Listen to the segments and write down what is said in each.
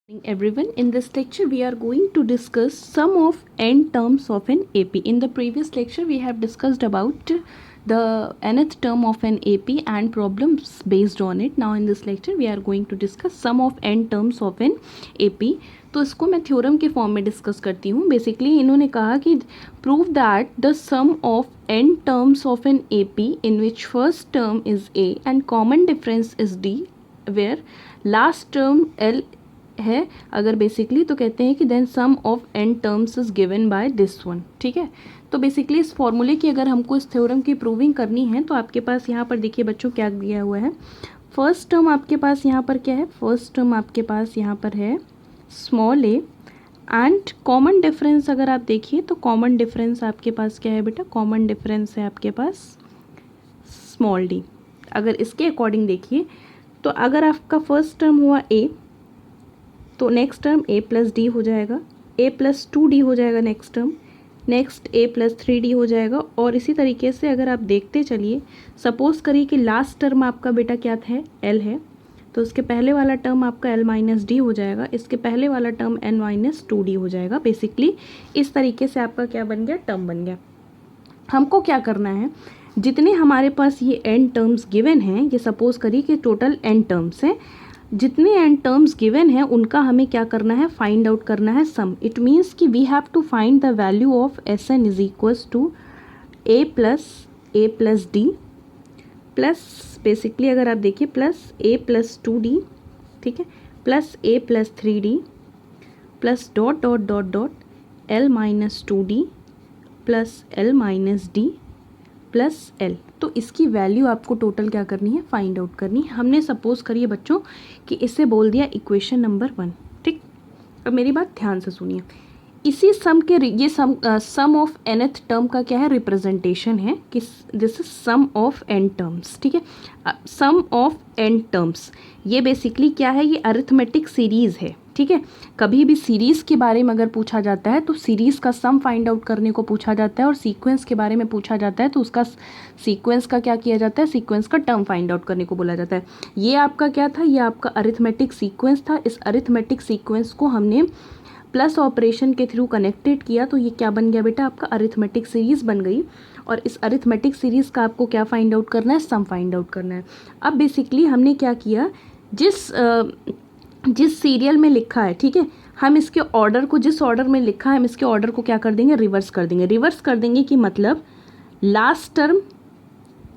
Morning everyone. In this lecture we are going to discuss some of n terms of an AP. In the previous lecture we have discussed about the nth term of an AP and problems based on it. Now in this lecture we are going to discuss some of n terms of an AP. तो इसको मैं theorem के form में discuss करती हूँ. Basically इन्होंने कहा कि prove that the sum of n terms of N AP in which first term is A and common difference is D where last term L है अगर बेसिकली तो कहते हैं कि then sum of n terms is given by this one. ठीक है, तो basically इस फॉर्मूले की अगर हमको इस थ्योरम की प्रूविंग करनी है तो आपके पास यहाँ पर देखिए बच्चों क्या दिया हुआ है. फर्स्ट टर्म आपके पास यहाँ पर क्या है, फर्स्ट टर्म आपके पास यहाँ पर है small A and common difference अगर आप देखिए तो कॉमन डिफरेंस आपके पास क्या है बेटा, कॉमन डिफरेंस है आपके पास स्मॉल डी. अगर इसके अकॉर्डिंग देखिए तो अगर आपका फर्स्ट टर्म हुआ ए तो next term a plus D हो जाएगा, a प्लस 2d हो जाएगा next term, next a plus 3d हो जाएगा. और इसी तरीके से अगर आप देखते चलिए, सपोज़ करिए कि लास्ट टर्म आपका बेटा क्या है, l है, तो इसके पहले वाला टर्म आपका l माइनस डी हो जाएगा, इसके पहले वाला टर्म n माइनस 2d हो जाएगा. बेसिकली इस तरीके से आपका क्या बन गया, टर्म बन गया. हमको क्या करना है, जितने हमारे पास ये n टर्म्स गिवन हैं, ये सपोज़ करिए कि टोटल n टर्म्स हैं, जितने n टर्म्स गिवन हैं उनका हमें क्या करना है, फाइंड आउट करना है सम. इट मीन्स कि we have to find the value of S N is equals to a plus D plus basically अगर आप देखिए प्लस a प्लस 2d, ठीक है, plus a plus 3d plus dot dot dot dot l minus 2d plus l minus D plus l. तो इसकी value आपको total क्या करनी है, फाइंड आउट करनी है. हमने सपोज करिए बच्चों कि इसे बोल दिया इक्वेशन नंबर 1. ठीक, अब मेरी बात ध्यान से सुनिए. इसी सम के ये सम ऑफ nth टर्म का क्या है, रिप्रेजेंटेशन है कि this is sum of n terms. ठीक है, सम ऑफ n टर्म्स ये बेसिकली क्या है, ये अरिथमेटिक सीरीज़ है. ठीक है, कभी भी सीरीज़ के बारे में अगर पूछा जाता है तो सीरीज़ का सम फाइंड आउट करने को पूछा जाता है, और सीक्वेंस के बारे में पूछा जाता है तो उसका सीक्वेंस का क्या किया जाता है, सीक्वेंस का टर्म फाइंड आउट करने को बोला जाता है. ये आपका क्या था, ये आपका अरिथमेटिक सीक्वेंस था. इस अरिथमेटिक सीक्वेंस को हमने प्लस ऑपरेशन के थ्रू कनेक्टेड किया तो ये क्या बन गया बेटा, आपका अरिथमेटिक सीरीज़ बन गई. और इस अरिथमेटिक सीरीज़ का आपको क्या फाइंड आउट करना है, सम फाइंड आउट करना है. अब बेसिकली हमने क्या किया, जिस सीरियल में लिखा है, ठीक है, हम इसके ऑर्डर को, जिस ऑर्डर में लिखा है हम इसके ऑर्डर को क्या कर देंगे, रिवर्स कर देंगे. रिवर्स कर देंगे कि मतलब लास्ट टर्म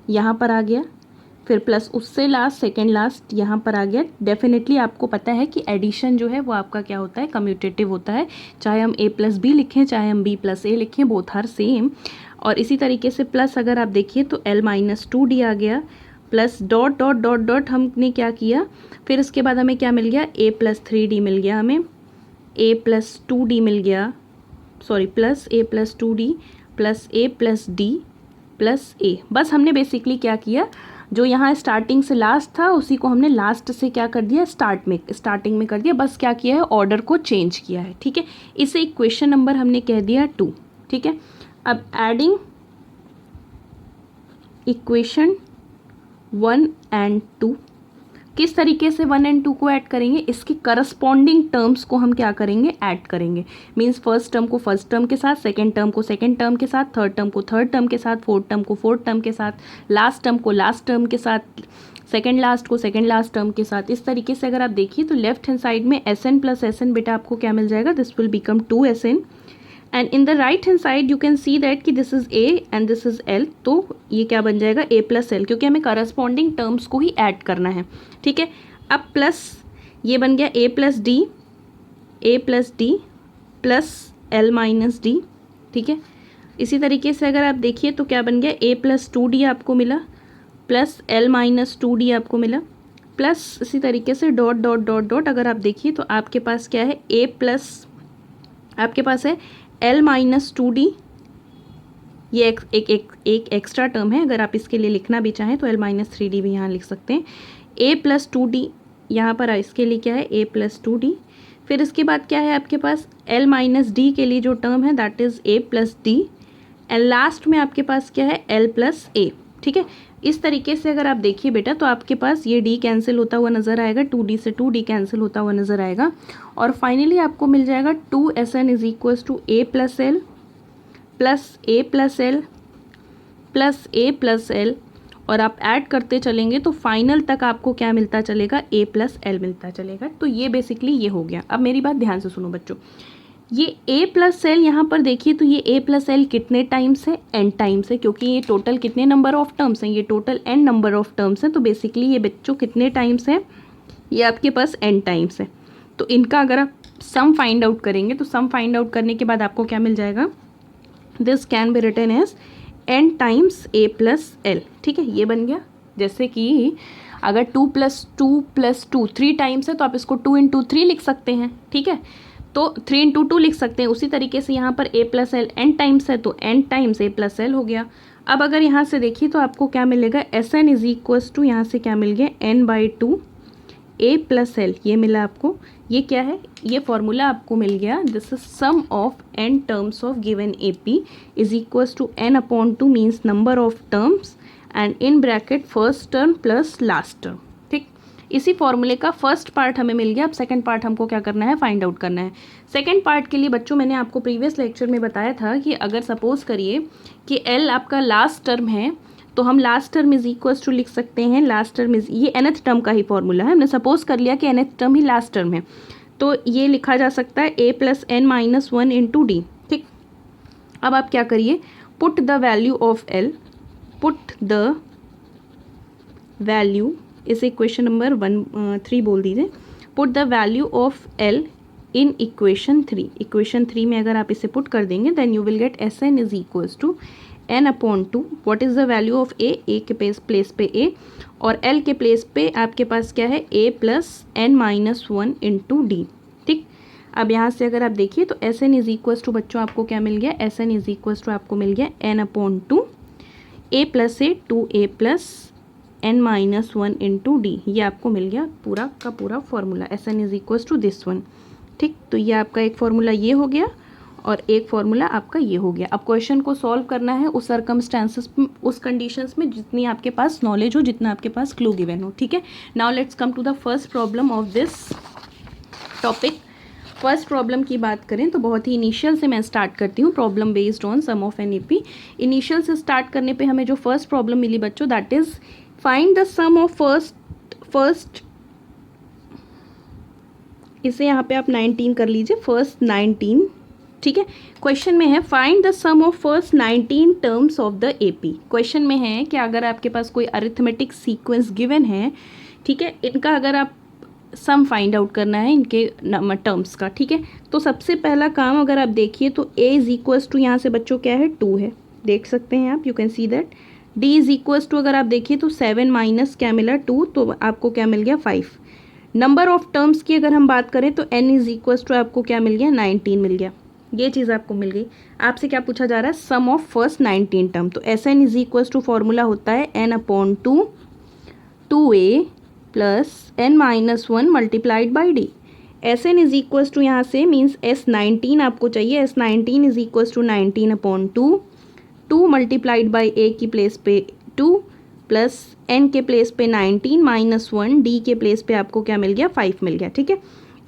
यहाँ पर आ गया, फिर प्लस उससे लास्ट, सेकेंड लास्ट यहाँ पर आ गया. डेफिनेटली आपको पता है कि एडिशन जो है वो आपका क्या होता है, कम्यूटेटिव होता है. चाहे हम a प्लस बी लिखें, चाहे हम b प्लस a लिखें, बोथ आर सेम. और इसी तरीके से प्लस अगर आप देखिए तो l माइनस 2d आ गया, plus dot dot dot dot हमने क्या किया, फिर इसके बाद हमें क्या मिल गया, a प्लस 3d मिल गया, हमें a प्लस 2d मिल गया, sorry plus a plus 2d plus a plus d plus a. बस हमने बेसिकली क्या किया, जो यहाँ स्टार्टिंग से लास्ट था उसी को हमने लास्ट से क्या कर दिया, स्टार्टिंग में कर दिया. बस क्या किया है, ऑर्डर को चेंज किया है. ठीक है, इसे इक्वेशन नंबर हमने कह दिया 2. ठीक है, अब एडिंग इक्वेशन 1 एंड 2, किस तरीके से 1 एंड 2 को ऐड करेंगे, इसके करस्पॉन्डिंग टर्म्स को हम क्या करेंगे, ऐड करेंगे. मीन्स फर्स्ट टर्म को फर्स्ट टर्म के साथ, सेकंड टर्म को सेकंड टर्म के साथ, थर्ड टर्म को थर्ड टर्म के साथ, फोर्थ टर्म को फोर्थ टर्म के साथ, लास्ट टर्म को लास्ट टर्म के साथ, सेकंड लास्ट को सेकंड लास्ट टर्म के साथ. इस तरीके से अगर आप देखिए तो लेफ्ट हैंड साइड में एस प्लस एस बेटा आपको क्या मिल जाएगा, this will become 2SN. And in the right hand side you can see that कि this is a and this is l. तो ये क्या बन जाएगा, a प्लस l, क्योंकि हमें करस्पॉन्डिंग टर्म्स को ही ऐड करना है. ठीक है, अब प्लस ये बन गया a plus D plus l minus D. ठीक है, इसी तरीके से अगर आप देखिए तो क्या बन गया, a प्लस 2d आपको मिला प्लस l माइनस 2d आपको मिला, प्लस इसी तरीके से डॉट डॉट डॉट डॉट अगर आप देखिए तो आपके पास क्या है, a प्लस आपके पास है l माइनस 2d. ये एक एक्स्ट्रा टर्म है, अगर आप इसके लिए लिखना भी चाहें तो l माइनस 3d भी यहाँ लिख सकते हैं. a प्लस 2d यहाँ पर इसके लिए क्या है, a प्लस 2d. फिर इसके बाद क्या है आपके पास, l माइनस डी के लिए जो टर्म है that is a plus D. And last में आपके पास क्या है, l प्लस a. ठीक है, इस तरीके से अगर आप देखिए बेटा तो आपके पास ये d कैंसिल होता हुआ नज़र आएगा, 2d से 2d कैंसिल होता हुआ नज़र आएगा और फाइनली आपको मिल जाएगा 2SN is equals to A plus L plus A plus L plus A plus L और आप ऐड करते चलेंगे तो फाइनल तक आपको क्या मिलता चलेगा, A प्लस एल मिलता चलेगा। तो ये बेसिकली ये हो गया। अब मेरी बात ध्यान से सुनो बच्चों, ये A प्लस एल यहाँ पर देखिए तो ये A प्लस एल कितने टाइम्स है, n टाइम्स है, क्योंकि ये टोटल कितने नंबर ऑफ टर्म्स हैं, ये total n number of terms हैं। तो बेसिकली ये बच्चों कितने टाइम्स है, ये आपके पास n टाइम्स है। तो इनका अगर आप सम फाइंड आउट करेंगे तो सम फाइंड आउट करने के बाद आपको क्या मिल जाएगा, this can be written as n times A plus L. ठीक है, ये बन गया। जैसे कि अगर 2 प्लस 2 प्लस 2 3 टाइम्स है तो आप इसको 2 इंटू 3 लिख सकते हैं। ठीक है, तो 3 इंटू 2 लिख सकते हैं। उसी तरीके से यहाँ पर A plus L n times है तो n times A plus L हो गया। अब अगर यहाँ से देखिए तो आपको क्या मिलेगा, SN इज इक्वल्स टू यहाँ से क्या मिल गया, n/2 A प्लस एल, ये मिला आपको। ये क्या है, ये फॉर्मूला आपको मिल गया, this is sum of n terms of given AP is equals to n/2 means number of terms and in bracket first term plus last term. ठीक, इसी फॉर्मूले का फर्स्ट पार्ट हमें मिल गया। अब सेकंड पार्ट हमको क्या करना है, फाइंड आउट करना है। सेकंड पार्ट के लिए बच्चों मैंने आपको प्रीवियस लेक्चर में बताया था कि अगर सपोज करिए कि L आपका लास्ट टर्म है तो हम last term is equals to लिख सकते हैं, लास्ट टर्म इज, ये nth टर्म का ही फॉर्मूला है, हमने सपोज कर लिया कि nth टर्म ही लास्ट टर्म है तो ये लिखा जा सकता है A plus n minus 1 into D. ठीक, अब आप क्या करिए, put the value of L, put the value, इसे इक्वेशन नंबर 3 बोल दीजिए, put the value of L in equation 3। Equation 3 में अगर आप इसे पुट कर देंगे then you will get SN is equals to n/2। What is the value of A के प्लेस पे A और L के प्लेस पे आपके पास क्या है, A plus n minus 1 into D. ठीक, अब यहाँ से अगर आप देखिए तो SN इज इक्वल्स टू बच्चों आपको क्या मिल गया, SN इज इक्वल्स टू आपको मिल गया n/2 A plus A 2A plus n minus 1 into D. ये आपको मिल गया पूरा का पूरा formula, SN is equals to this one. ठीक, तो ये आपका एक फॉर्मूला ये हो गया और एक फॉर्मूला आपका ये हो गया। अब क्वेश्चन को सॉल्व करना है उस सर्कमस्टांसेस में, उस कंडीशंस में जितनी आपके पास नॉलेज हो, जितना आपके पास क्लू गिवन हो। ठीक है, now let's come to the first problem of this topic. First problem की बात करें तो बहुत ही इनिशियल से मैं स्टार्ट करती हूँ, problem based on sum of N AP। Initial से स्टार्ट करने पे हमें जो फर्स्ट प्रॉब्लम मिली बच्चों, that is find the sum of first, इसे यहाँ पे आप 19 कर लीजिए, फर्स्ट 19। ठीक है, क्वेश्चन में है find the sum of first 19 terms of the AP। Question में है कि अगर आपके पास कोई अरिथमेटिक सीक्वेंस गिवन है, ठीक है, इनका अगर आप सम फाइंड आउट करना है इनके टर्म्स का। ठीक है, तो सबसे पहला काम अगर आप देखिए तो A इज इक्वल्स टू, यहाँ से बच्चों क्या है, 2 है, देख सकते हैं आप, you can see that. D is equals to अगर आप देखिए तो 7 माइनस क्या मिला, 2, तो आपको क्या मिल गया, 5। नंबर ऑफ टर्म्स की अगर हम बात करें तो N इज इक्वल्स टू आपको क्या मिल गया, 19 मिल गया। ये चीज़ आपको मिल गई। आपसे क्या पूछा जा रहा है, सम ऑफ फर्स्ट 19 टर्म। तो SN is equals to formula होता है n/2 2A plus n minus 1 multiplied by D। SN is equals to यहाँ से मीन्स S19 आपको चाहिए, S19 is equals to 19/2 2 multiplied by A की प्लेस पे 2 plus N के प्लेस पे 19 माइनस 1 D के प्लेस पे आपको क्या मिल गया, 5 मिल गया। ठीक है,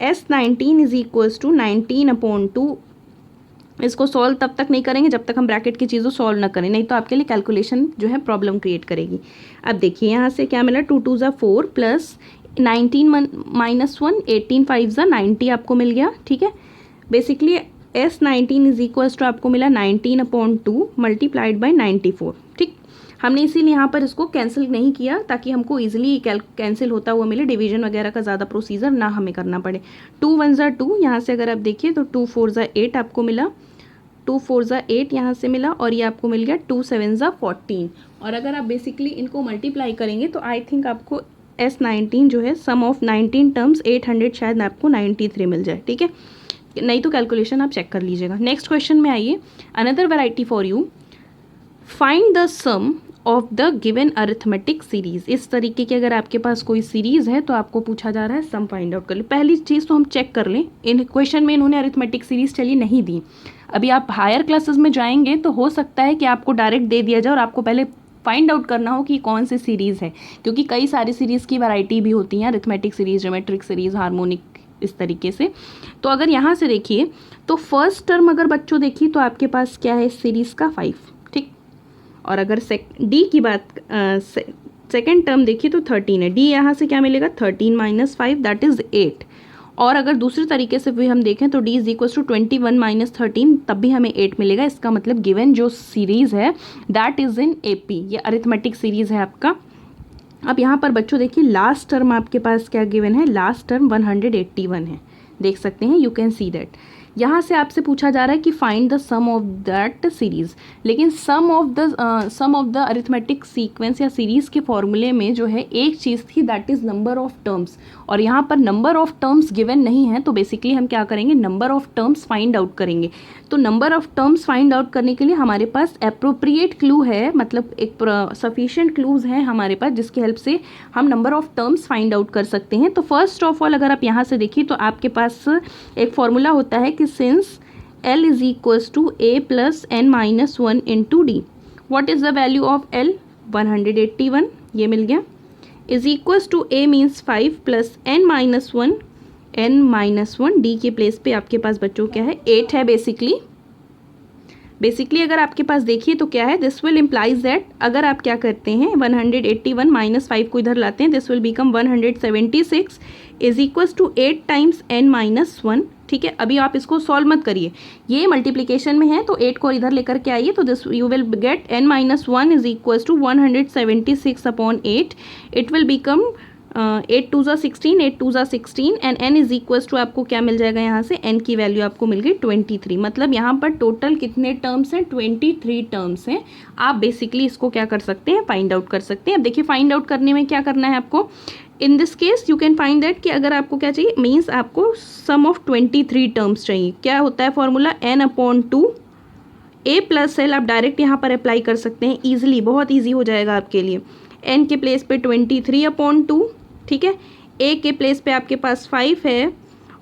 S19 इज इक्वल्स टू 19/2। इसको सॉल्व तब तक नहीं करेंगे जब तक हम ब्रैकेट की चीज़ों सॉल्व ना करें, नहीं तो आपके लिए कैलकुलेशन जो है प्रॉब्लम क्रिएट करेगी। अब देखिए यहाँ से क्या मिला, 2 2 ज़ा 4 प्लस 19 माइनस 1 18 5 ज़ा 90 आपको मिल गया। ठीक है, basically S19 is equals to आपको मिला 19/2 मल्टीप्लाइड बाई 94। ठीक, हमने इसीलिए यहाँ पर इसको कैंसिल नहीं किया ताकि हमको ईजिली कैंसिल होता हुआ मिले, डिवीजन वगैरह का ज़्यादा प्रोसीजर ना हमें करना पड़े। 2 1 ज़ा 2, यहाँ से अगर आप देखिए तो 2 4 ज़ा 8 आपको मिला, 2 4 ज़ा 8 यहाँ से मिला और ये आपको मिल गया 2 7 ज़ा 14। और अगर आप बेसिकली इनको मल्टीप्लाई करेंगे तो आई थिंक आपको S19 जो है सम ऑफ 19 टर्म्स 800 शायद आपको 93 मिल जाए। ठीक है, नहीं तो कैलकुलेशन आप चेक कर लीजिएगा। नेक्स्ट क्वेश्चन में आइए, another variety for you, find the sum of the given arithmetic series. इस तरीके की अगर आपके पास कोई सीरीज है तो आपको पूछा जा रहा है सम फाइंड आउट कर ले। पहली चीज़ तो हम चेक कर लें, इन क्वेश्चन में इन्होंने अरिथमेटिक सीरीज चलिए नहीं दी। अभी आप हायर क्लासेस में जाएंगे तो हो सकता है कि आपको डायरेक्ट दे दिया जाए और आपको पहले फाइंड आउट करना हो कि कौन सी सीरीज़ है, क्योंकि कई सारी सीरीज़ की वैरायटी भी होती हैं, arithmetic series, geometric series, harmonic, इस तरीके से। तो अगर यहाँ से देखिए तो फर्स्ट टर्म अगर बच्चों देखिए तो आपके पास क्या है सीरीज़ का 5, ठीक। और अगर डी की बात सेकेंड टर्म देखिए तो 13 है, डी यहाँ से क्या मिलेगा 13 माइनस 5 दैट इज़ 8। और अगर दूसरे तरीके से भी हम देखें तो d is equal to 21 minus 13, तब भी हमें 8 मिलेगा। इसका मतलब गिवन जो सीरीज़ है दैट इज़ इन एपी, ये अरिथमेटिक सीरीज़ है आपका। अब यहाँ पर बच्चों देखिए लास्ट टर्म आपके पास क्या गिवन है, लास्ट टर्म 181 है, देख सकते हैं, यू कैन सी दैट। यहाँ से आपसे पूछा जा रहा है कि find the sum of that series, लेकिन sum of the arithmetic sequence या सीरीज़ के फॉर्मूले में जो है एक चीज़ थी that is number of terms, और यहाँ पर नंबर ऑफ टर्म्स गिवन नहीं है, तो बेसिकली हम क्या करेंगे, number of terms find out करेंगे। तो number of terms find out करने के लिए हमारे पास अप्रोप्रिएट क्लू है, मतलब एक सफिशिएंट क्लूज हैं हमारे पास जिसकी हेल्प से हम number of terms find out कर सकते हैं। तो फर्स्ट ऑफ ऑल अगर आप यहाँ से देखिए तो आपके पास एक फॉर्मूला होता है कि since L is equals to a plus n minus 1 into d, what is the value of L 181, ये मिल गया, is equals to a means 5 plus n minus 1 d के प्लेस पे आपके पास बच्चों क्या है 8 है। बेसिकली अगर आपके पास देखिए तो क्या है, दिस विल इम्प्लाइज दैट अगर आप क्या करते हैं 181 माइनस 5 को इधर लाते हैं, this will become 176 is equals to 8 times n minus 1, ठीक है। अभी आप इसको सॉल्व मत करिए, ये मल्टीप्लिकेशन में है तो 8 को इधर लेकर के आइए, तो this you will get n minus 1 is equals to 176 upon 8, it will become 8 two ज़ा 16, 8 टू ज़ा 16 and n is equals to आपको क्या मिल जाएगा, यहाँ से n की वैल्यू आपको मिल गई 23। मतलब यहाँ पर टोटल कितने टर्म्स हैं, 23 टर्म्स हैं। आप बेसिकली इसको क्या कर सकते हैं, फाइंड आउट कर सकते हैं। अब देखिए फाइंड आउट करने में क्या करना है आपको, इन this case you can find that कि अगर आपको क्या चाहिए, मीन्स आपको सम ऑफ 23 टर्म्स चाहिए। क्या होता है formula, n upon 2 a plus L, आप डायरेक्ट यहाँ पर अप्लाई कर सकते हैं ईजिली, बहुत ईजी हो जाएगा आपके लिए। n के प्लेस पे 23 अपॉन 2, ठीक है, a के प्लेस पे आपके पास 5 है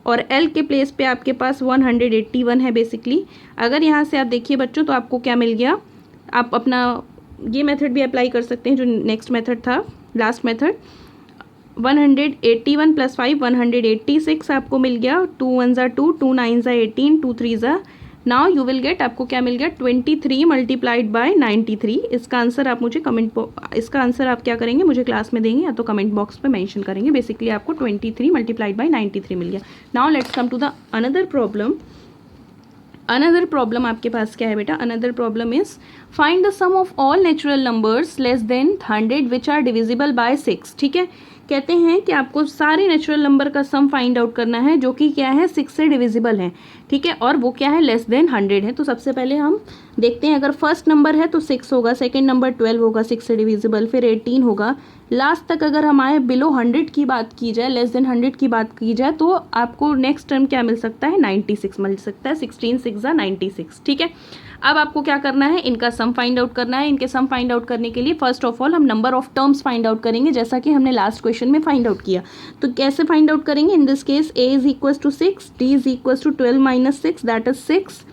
और l के प्लेस पे आपके पास 181 है बेसिकली। अगर यहाँ से आप देखिए बच्चों तो आपको क्या मिल गया, आप अपना ये मेथड भी अप्लाई कर सकते हैं जो नेक्स्ट मेथड था, लास्ट मेथड, 181 प्लस 5 186 आपको मिल गया, 2 1 ज़ा 2, 2 9 ज़ा 18, 2 3 ज़ा, नाउ यू विल गेट, आपको क्या मिल गया 23 मल्टीप्लाइड बाय 93। इसका आंसर आप मुझे इसका आंसर आप क्या करेंगे, मुझे क्लास में देंगे या तो कमेंट बॉक्स पे मेंशन करेंगे। बेसिकली आपको 23 मल्टीप्लाइड बाय 93 मिल गया। Now let's come to the another problem. Another problem आपके पास क्या है बेटा, another problem is find the sum of all natural numbers less than 100 which are divisible by 6, ठीक है। कहते हैं कि आपको सारे नेचुरल नंबर का सम फाइंड आउट करना है जो कि क्या है 6 से डिविजिबल है, ठीक है, और वो क्या है लेस देन 100 है। तो सबसे पहले हम देखते हैं, अगर फर्स्ट नंबर है तो 6 होगा, सेकंड नंबर 12 होगा 6 से डिविजिबल, फिर 18 होगा, लास्ट तक अगर हमारे बिलो 100 की बात की जाए, लेस देन 100 की बात की जाए, तो आपको नेक्स्ट टर्म क्या मिल सकता है 96 मिल सकता है, 16 6 ज़ा 96, ठीक है। अब आपको क्या करना है, इनका सम फाइंड आउट करना है। इनके सम फाइंड आउट करने के लिए फर्स्ट ऑफ ऑल हम number of terms find out करेंगे, जैसा कि हमने लास्ट क्वेश्चन में फाइंड आउट किया। तो कैसे फाइंड आउट करेंगे, in this case a is equals to 6, d is equals to 12 minus 6 that is 6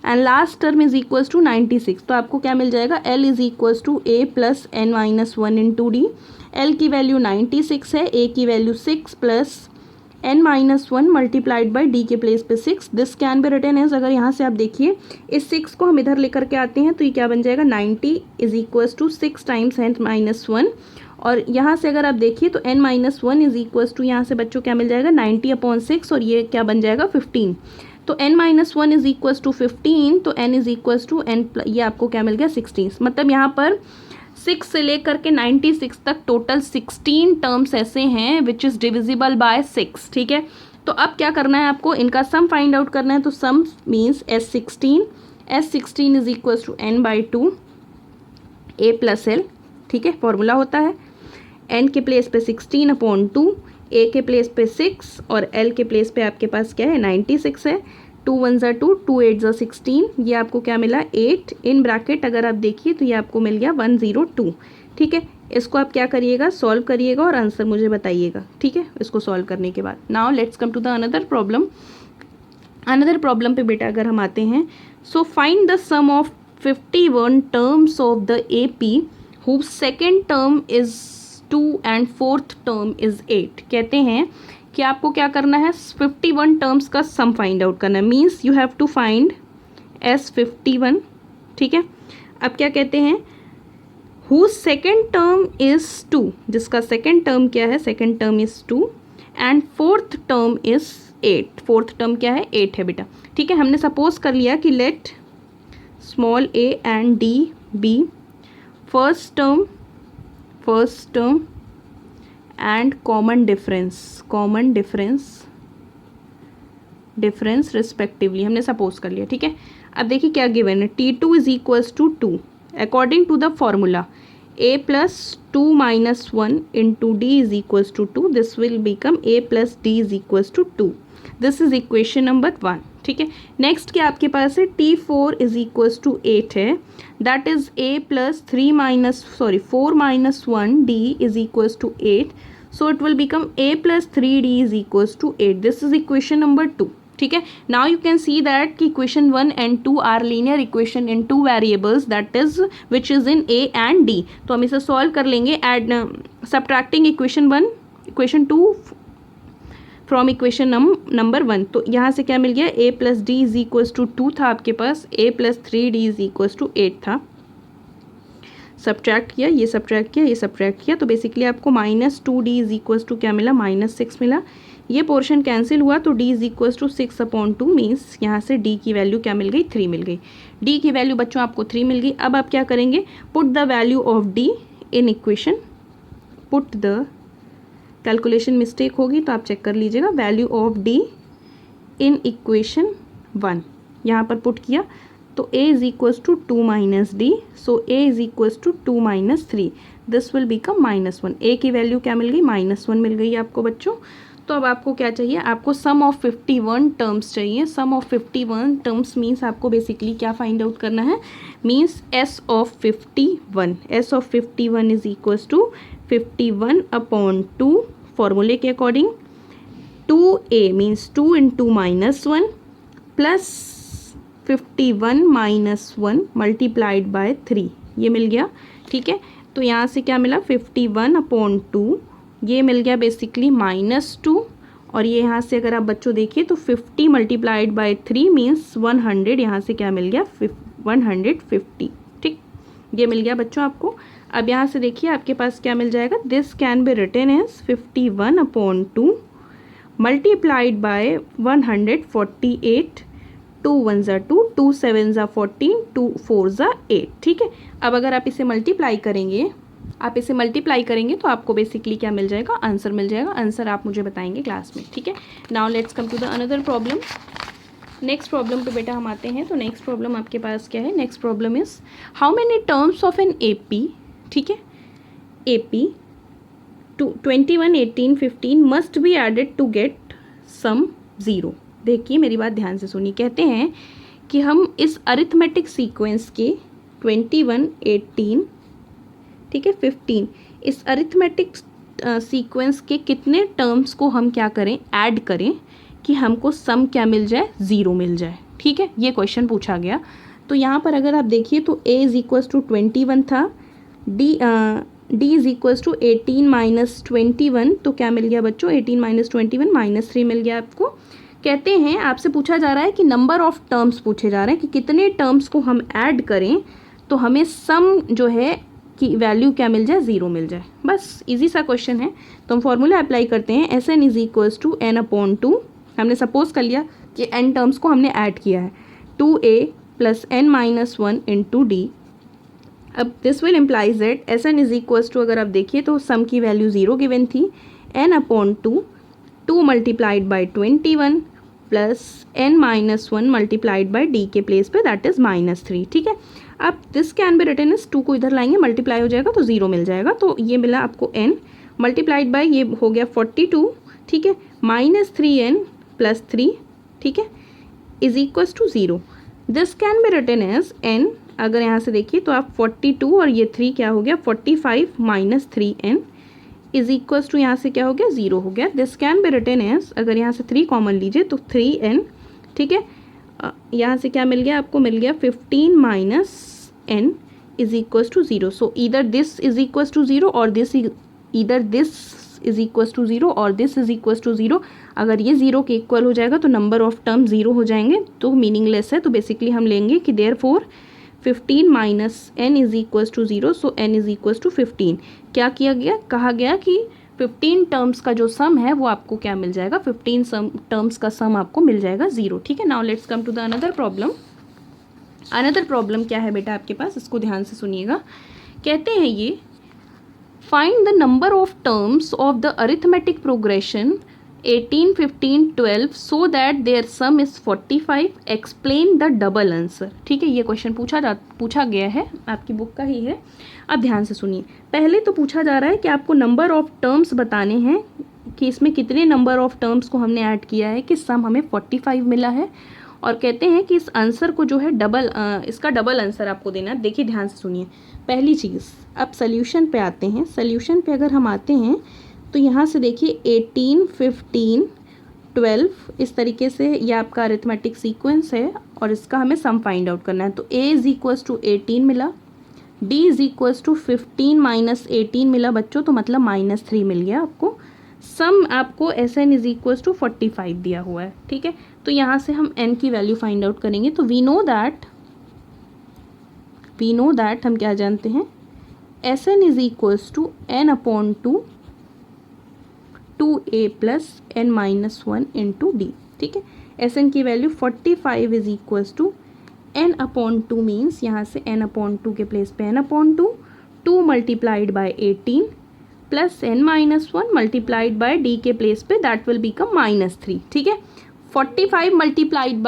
and last term is equals to 96। तो आपको क्या मिल जाएगा, l is equals to a plus n minus 1 into d. l की value 96 है, a की वैल्यू 6 plus n minus 1 multiplied by d के प्लेस पे 6, this can be written as, अगर यहाँ से आप देखिए इस 6 को हम इधर लेकर के आते हैं तो ये क्या बन जाएगा 90 is equals to 6 times n minus 1, और यहाँ से अगर आप देखिए तो n minus 1 is equals to, यहाँ से बच्चों क्या मिल जाएगा 90 अपॉन 6, और ये क्या बन जाएगा 15। तो n minus 1 is equals to 15, तो n is equals to n, ये आपको क्या मिल गया 16। मतलब यहाँ पर 6 से लेकर के 96 तक टोटल 16 टर्म्स ऐसे हैं विच इज़ डिविजिबल बाय 6, ठीक है। तो अब क्या करना है आपको, इनका सम फाइंड आउट करना है। तो sum means S16 is equals to n by 2 a plus L, ठीक है, फॉर्मूला होता है n के प्लेस पे 16 अपॉन 2, a के प्लेस पे 6 और l के प्लेस पे आपके पास क्या है 96 है, 2 1 ज़ा 2, 2 8 ज़ा 16, ये आपको क्या मिला 8 इन ब्रैकेट, अगर आप देखिए तो ये आपको मिल गया 102, ठीक है। इसको आप क्या करिएगा, सॉल्व करिएगा और आंसर मुझे बताइएगा, ठीक है, इसको सॉल्व करने के बाद। Now let's come to the another problem. Another problem पे बेटा अगर हम आते हैं, so find the sum of 51 terms of the AP whose second term is 2 and fourth term is 8. कहते हैं कि आपको क्या करना है, 51 टर्म्स का सम फाइंड आउट करना है, means you have to find S51. ठीक है, अब क्या कहते हैं, whose second term is 2, जिसका सेकेंड टर्म क्या है, second term is 2 and fourth term is 8. Fourth term क्या है, 8 है बेटा. ठीक है, हमने सपोज कर लिया कि let small a and d be first term and common difference respectively, हमने सपोज कर लिया. ठीक है, अब देखिए क्या गिवन है, T2 is equals to 2 according to the formula a plus 2 minus 1 into d is equals to 2. This will become a plus d is equals to 2. This is equation number 1. ठीक है, नेक्स्ट क्या आपके पास है, T4 is equals to 8 है, that is a plus 4 minus 1 d is equals to 8. So it will become a plus 3d is equals to 8. This is equation number 2. ठीक है, now you can see that कि equation 1 and 2 are linear equation in 2 variables that is which is in a and d. तो हम इसे solve कर लेंगे add subtracting equation 1 equation 2 from equation number 1. तो यहाँ से क्या मिल गया, a plus D is equals to 2 था आपके पास, a plus 3d is equals to 8 था. सब्ट्रैक्ट किया, ये सब्ट्रैक्ट किया, ये सब्ट्रैक्ट किया, तो बेसिकली आपको minus 2d is equals to क्या मिला, -6 मिला. ये पोर्शन कैंसिल हुआ तो d is equals to 6/2 means यहाँ से d की वैल्यू क्या मिल गई, 3 मिल गई. d की वैल्यू बच्चों आपको 3 मिल गई. अब आप क्या करेंगे, put the value of d in equation, put the calculation mistake होगी तो आप चेक कर लीजिएगा, value of d in equation 1 यहाँ पर पुट किया तो a is equals to 2 minus d, so a is equals to 2 minus 3, this will become -1. a की वैल्यू क्या मिल गई, -1 मिल गई आपको बच्चों. तो अब आपको क्या चाहिए, आपको सम ऑफ 51 टर्म्स चाहिए. सम ऑफ 51 टर्म्स मीन्स आपको बेसिकली क्या फाइंड आउट करना है, means s of 51. s of 51 is equals to 51/2 फॉर्मूले के according 2a means 2 into -1 plus 51 - 1 multiplied by 3, ये मिल गया. ठीक है, तो यहाँ से क्या मिला, 51/2, ये मिल गया बेसिकली -2, और ये यहाँ से अगर आप बच्चों देखिए तो 50 मल्टीप्लाइड बाय 3 मीन्स 100, यहाँ से क्या मिल गया 150. ठीक, ये मिल गया बच्चों आपको. अब यहाँ से देखिए आपके पास क्या मिल जाएगा, this can be written as 51/2 multiplied by 148. 2 1 ज़ा 2, 2 7 ज़ा 14, 2 4 ज़ा 8. ठीक है, अब अगर आप इसे मल्टीप्लाई करेंगे तो आपको बेसिकली क्या मिल जाएगा, आंसर मिल जाएगा. आंसर आप मुझे बताएंगे क्लास में. ठीक है, now let's come to the another problem. Next problem पे बेटा हम आते हैं. तो नेक्स्ट प्रॉब्लम आपके पास क्या है, next problem is how many terms of N AP. ठीक है, AP 21 18 15 must be added to get sum 0. देखिए मेरी बात ध्यान से सुनिए, कहते हैं कि हम इस अरिथमेटिक सीक्वेंस के 21 18 ठीक है 15, इस अरिथमेटिक सीक्वेंस के कितने टर्म्स को हम क्या करें, ऐड करें कि हमको सम क्या मिल जाए, 0 मिल जाए. ठीक है, ये क्वेश्चन पूछा गया. तो यहाँ पर अगर आप देखिए तो a इज इक्वल्स टू 21 था, d इज इक्वल्स टू 18 - 21, तो क्या मिल गया बच्चों, 18 - 21 -3 मिल गया आपको. कहते हैं आपसे पूछा जा रहा है कि नंबर ऑफ टर्म्स पूछे जा रहे हैं कि कितने टर्म्स को हम ऐड करें तो हमें सम जो है कि वैल्यू क्या मिल जाए, 0 मिल जाए. बस इजी सा क्वेश्चन है. तो हम फॉर्मूला अप्लाई करते हैं, SN is equals to n/2. हमने सपोज कर लिया कि n टर्म्स को हमने ऐड किया है, 2a plus n - 1 into d. अब this will implies that SN is equals to, अगर आप देखिए तो सम की वैल्यू 0 गिवन थी, n/2 2 multiplied by 21 plus n - 1 multiplied by d के प्लेस पे, दैट इज -3. ठीक है, अब this can be written is 2 को इधर लाएंगे, मल्टीप्लाई हो जाएगा तो 0 मिल जाएगा. तो ये मिला आपको n मल्टीप्लाइड बाई ये हो गया 42. ठीक है, -3n प्लस 3. ठीक है, is equals to 0. This can be written as n, अगर यहाँ से देखिए तो आप 42 और ये 3 क्या हो गया 45 - 3n इज इक्वल्स टू यहाँ से क्या हो गया 0 हो गया. This can be written as, अगर यहाँ से 3 कॉमन लीजिए तो 3n. ठीक है, यहाँ से क्या मिल गया आपको, मिल गया 15 - n is equals to 0. So either this is equals to 0 और दिस इज इक्वल्स टू 0 और दिस इज इक्वल्स टू 0. अगर ये 0 के इक्वल हो जाएगा तो नंबर ऑफ टर्म 0 हो जाएंगे, तो मीनिंगलेस है. तो बेसिकली हम लेंगे कि therefore 15 minus n is equals to 0. So n is equals to 15. क्या किया गया, कहा गया कि 15 टर्म्स का जो सम है वो आपको क्या मिल जाएगा, 15 टर्म्स का सम आपको मिल जाएगा 0. ठीक है. Now let's come to the another problem. Another problem क्या है बेटा आपके पास, इसको ध्यान से सुनिएगा. कहते हैं ये, find the number of terms of the arithmetic progression 18, 15, 12 so that their sum is 45. Explain the double answer. ठीक है, ये क्वेश्चन पूछा गया है, आपकी बुक का ही है. अब ध्यान से सुनिए. पहले तो पूछा जा रहा है कि आपको नंबर ऑफ टर्म्स बताने हैं कि इसमें कितने नंबर ऑफ टर्म्स को हमने ऐड किया है कि सम हमें 45 मिला है. और कहते हैं कि इस आंसर को जो है इसका डबल आंसर आपको देना है. देखिए ध्यान से सुनिए. पहली चीज़, अब सोल्यूशन पे आते हैं. सोल्यूशन पे अगर हम आते हैं तो यहाँ से देखिए 18, 15, 12 इस तरीके से ये आपका अरिथमेटिक सीक्वेंस है और इसका हमें सम फाइंड आउट करना है. तो a इज इक्वल्स टू 18 मिला, d is equals to 15 minus 18 मिला बच्चों, तो मतलब -3 मिल गया आपको. सम आपको Sn इज इक्वल्स टू 45 दिया हुआ है. ठीक है, तो यहाँ से हम n की वैल्यू फाइंड आउट करेंगे. तो वी नो दैट हम क्या जानते हैं, Sn is equals to n upon 2a plus n minus 1 into D. ठीक है, Sn की value 45 is equals to n upon 2 means यहाँ से n अपॉन 2 के प्लेस पे n upon 2 multiplied by 18 plus n minus 1 multiplied by d के place पे, that will become -3. ठीक है, 45 multiplied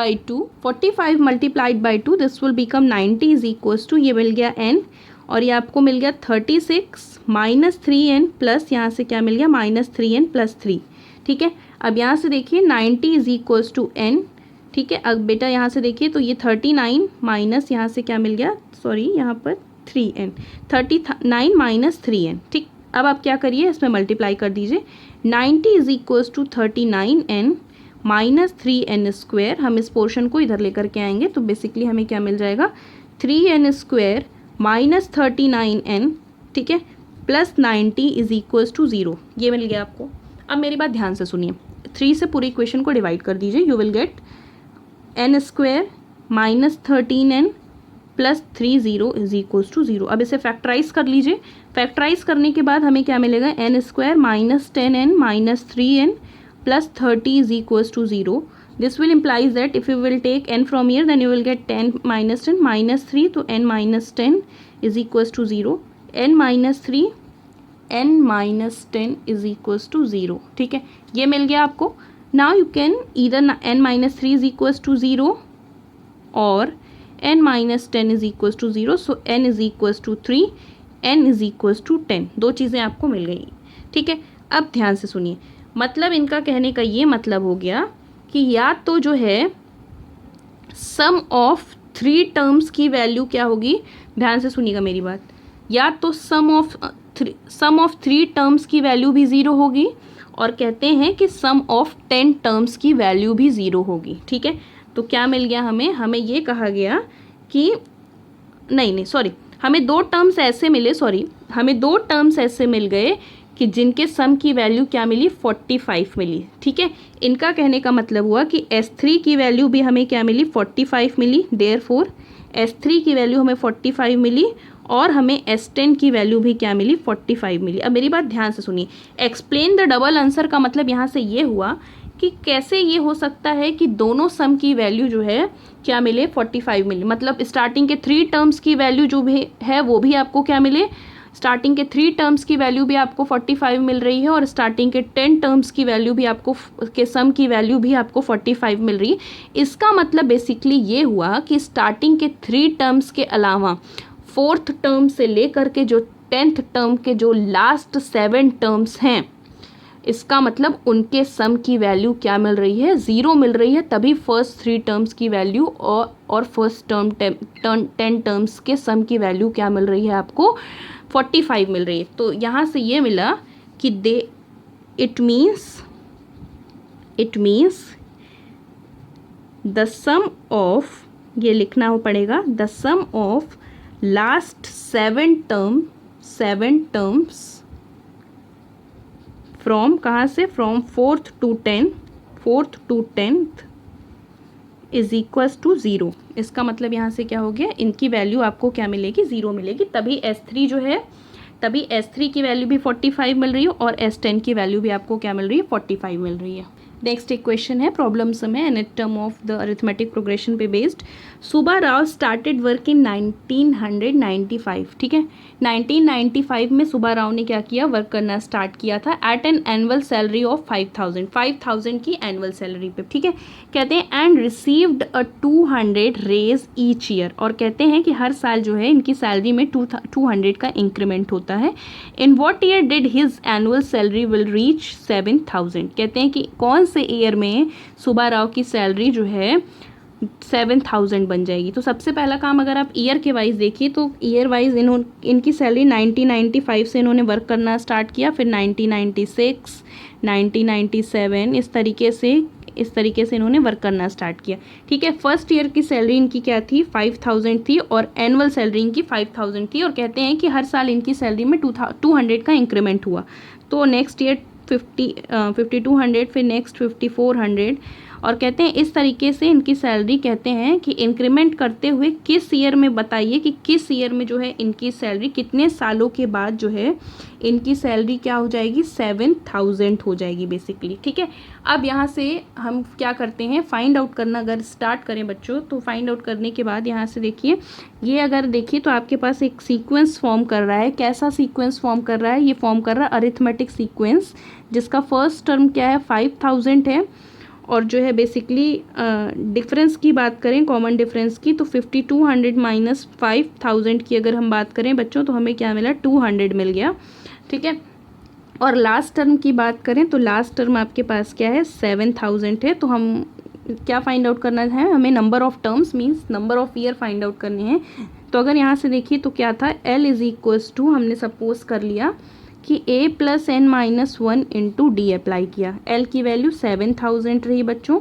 by 2 this will become 90 is equals to, ये मिल गया n और ये आपको मिल गया 36 माइनस 3n प्लस यहाँ से क्या मिल गया -3n प्लस 3. ठीक है, अब यहाँ से देखिए 90 इज इक्वल्स टू n. ठीक है, अब बेटा यहाँ से देखिए तो ये 39 माइनस यहाँ से क्या मिल गया, सॉरी यहाँ पर 3n, 39 माइनस 3n. ठीक, अब आप क्या करिए, इसमें मल्टीप्लाई कर दीजिए. 90 is equals to 39n minus 3n square. हम इस पोर्शन को इधर लेकर के आएंगे तो बेसिकली हमें क्या मिल जाएगा, 3n स्क्वेयर माइनस 39n. ठीक है, प्लस 90 इज इक्वल्स टू 0. ये मिल गया आपको. अब मेरी बात ध्यान से सुनिए. 3 से पूरी इक्वेशन को डिवाइड कर दीजिए. You will get n square minus 13n plus 30 is equals to 0. अब इसे फैक्टराइज कर लीजिए. फैक्टराइज करने के बाद हमें क्या मिलेगा, n square minus 10n minus 3n plus 30 is equals to 0. This will implies that if you will take n from here, then you will get 10 minus 10 minus 3. तो n minus 10 is equals to 0. n minus 3 n minus 10 is equals to 0. ठीक है, ये मिल गया आपको. Now you can either n minus 3 is equals to 0 और n minus 10 is equals to 0. So n is equals to 3, n is equals to 10. दो चीज़ें आपको मिल गई. ठीक है, अब ध्यान से सुनिए. मतलब इनका कहने का ये मतलब हो गया कि या तो जो है सम ऑफ 3 टर्म्स की वैल्यू क्या होगी, ध्यान से सुनिएगा मेरी बात, या तो सम ऑफ 3 टर्म्स की वैल्यू भी 0 होगी और कहते हैं कि सम ऑफ 10 टर्म्स की वैल्यू भी 0 होगी. ठीक है, तो क्या मिल गया हमें ये कहा गया कि नहीं सॉरी, हमें 2 टर्म्स ऐसे मिल गए कि जिनके सम की वैल्यू क्या मिली, 45 मिली. ठीक है, इनका कहने का मतलब हुआ कि S3 की वैल्यू भी हमें क्या मिली, 45 मिली. देयरफॉर S3 की वैल्यू हमें 45 मिली और हमें S10 की वैल्यू भी क्या मिली, 45 मिली. अब मेरी बात ध्यान से सुनिए. एक्सप्लेन द डबल आंसर का मतलब यहाँ से ये हुआ कि कैसे ये हो सकता है कि दोनों सम की वैल्यू जो है क्या मिले, 45 मिले. मतलब स्टार्टिंग के 3 टर्म्स की वैल्यू जो भी है वो भी आपको क्या मिले, स्टार्टिंग के 3 टर्म्स की वैल्यू भी आपको 45 मिल रही है और स्टार्टिंग के 10 टर्म्स की वैल्यू भी आपको के सम की वैल्यू भी आपको 45 मिल रही है. इसका मतलब बेसिकली ये हुआ कि स्टार्टिंग के 3 टर्म्स के अलावा 4th टर्म से लेकर के जो 10th टर्म के जो लास्ट 7 टर्म्स हैं, इसका मतलब उनके सम की वैल्यू क्या मिल रही है, 0 मिल रही है. तभी फर्स्ट 3 टर्म्स की वैल्यू और फर्स्ट टर्म 10 टर्म्स के सम की वैल्यू क्या मिल रही है, आपको 45 मिल रही है. तो यहाँ से ये मिला कि it means the sum of, ये लिखना पड़ेगा, the sum of last 7 terms from कहाँ से, from 4th to 10th is equals to 0। इसका मतलब यहाँ से क्या हो गया, इनकी वैल्यू आपको क्या मिलेगी, 0 मिलेगी। तभी S3 की वैल्यू भी 45 मिल रही है और S10 की वैल्यू भी आपको क्या मिल रही है, 45 मिल रही है। नेक्स्ट एक क्वेश्चन है, प्रॉब्लम सम है, nth term of the arithmetic progression पे based. Subba Rao started work in 1995, ठीक है। 1995 में सुब्बा राव ने क्या किया, वर्क करना स्टार्ट किया था at an annual salary of 5000 की एनुअल सैलरी पे, ठीक है। कहते हैं and received a 200 raise each year, और कहते हैं कि हर साल जो है इनकी सैलरी में 200 का इंक्रीमेंट होता है। In what year did his annual salary will reach 7000, कहते हैं कि कौन से ईयर में सुब्बा राव की सैलरी जो है 7000 बन जाएगी। तो सबसे पहला काम अगर आप ईयर के वाइज देखिए तो ईयर वाइज इनकी सैलरी 1995 से इन्होंने वर्क करना स्टार्ट किया, फिर 1996, 1997 इस तरीके से इन्होंने वर्क करना स्टार्ट किया, ठीक है। फर्स्ट ईयर की सैलरी इनकी क्या थी, 5000 थी और एनुअल सैलरी इनकी 5000 थी, और कहते हैं कि हर साल इनकी सैलरी में 200 का इंक्रीमेंट हुआ। तो नेक्स्ट ईयर 5200, फिर नेक्स्ट 5400, और कहते हैं इस तरीके से इनकी सैलरी कहते हैं कि इंक्रीमेंट करते हुए किस ईयर में, बताइए कि किस ईयर में जो है इनकी सैलरी, कितने सालों के बाद जो है इनकी सैलरी क्या हो जाएगी, 7000 हो जाएगी बेसिकली, ठीक है। अब यहाँ से हम क्या करते हैं, फाइंड आउट करना अगर स्टार्ट करें बच्चों, तो फाइंड आउट करने के बाद यहाँ से देखिए, ये अगर देखिए तो आपके पास एक सीक्वेंस फॉर्म कर रहा है। कैसा सीक्वेंस फॉर्म कर रहा है, ये फॉर्म कर रहा है अरिथमेटिक सीक्वेंस, जिसका फर्स्ट टर्म क्या है, 5000 है, और जो है बेसिकली डिफरेंस की बात करें, कॉमन डिफरेंस की, तो 5200 माइनस 5000 की अगर हम बात करें बच्चों, तो हमें क्या मिला, 200 मिल गया, ठीक है। और लास्ट टर्म की बात करें तो लास्ट टर्म आपके पास क्या है, 7000 है। तो हम क्या फाइंड आउट करना है, हमें number of terms means number of year find out करने हैं। तो अगर यहाँ से देखिए तो क्या था, L इज इक्वल्स टू, हमने सपोज कर लिया कि a plus n minus 1 into d apply किया। L की वैल्यू 7000 रही बच्चों,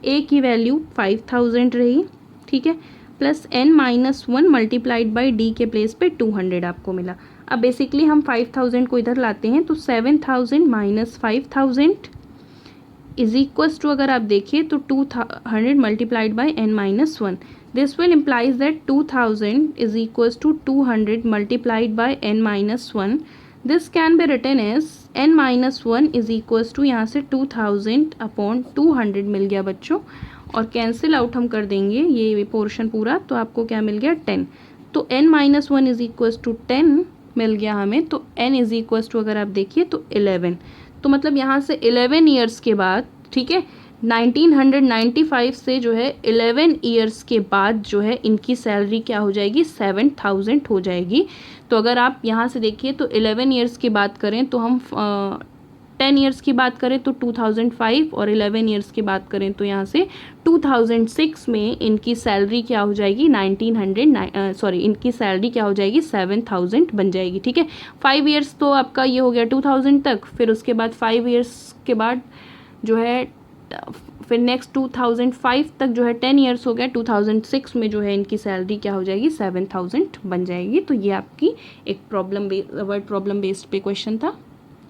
a की वैल्यू 5000 रही, ठीक है, plus n minus 1 multiplied by d के प्लेस पे 200 आपको मिला। अब बेसिकली हम 5000 को इधर लाते हैं तो 7000 माइनस 5000 इज इक्वल्स टू, अगर आप देखिए तो 200 multiplied by n minus 1, this will implies that 2000 is equals to 200 multiplied by n minus 1। This can be written as n minus 1 is equals to, यहाँ से 2000 अपॉन 200 मिल गया बच्चों, और कैंसिल आउट हम कर देंगे ये पोर्शन पूरा, तो आपको क्या मिल गया, 10। तो n minus 1 is equals to 10 मिल गया हमें। तो n इज इक्वल्स टू अगर आप देखिए तो 11, तो मतलब यहाँ से 11 ईयर्स के बाद, ठीक है, 1995 से जो है 11 ईयर्स के बाद जो है इनकी सैलरी क्या हो जाएगी, 7000 हो जाएगी। तो अगर आप यहाँ से देखिए तो 11 ईयर्स की बात करें तो हम 10 ईयर्स की बात करें तो 2005, और 11 ईयर्स की बात करें तो यहाँ से 2006 में इनकी सैलरी क्या हो जाएगी, इनकी सैलरी क्या हो जाएगी, 7000 बन जाएगी, ठीक है। 5 ईयर्स तो आपका ये हो गया 2000 तक, फिर उसके बाद 5 ईयर्स के बाद जो है, फिर नेक्स्ट 2005 तक जो है 10 ईयर्स हो गया, 2006 में जो है इनकी सैलरी क्या हो जाएगी, 7000 बन जाएगी। तो ये आपकी एक वर्ड प्रॉब्लम बेस्ड पे क्वेश्चन था।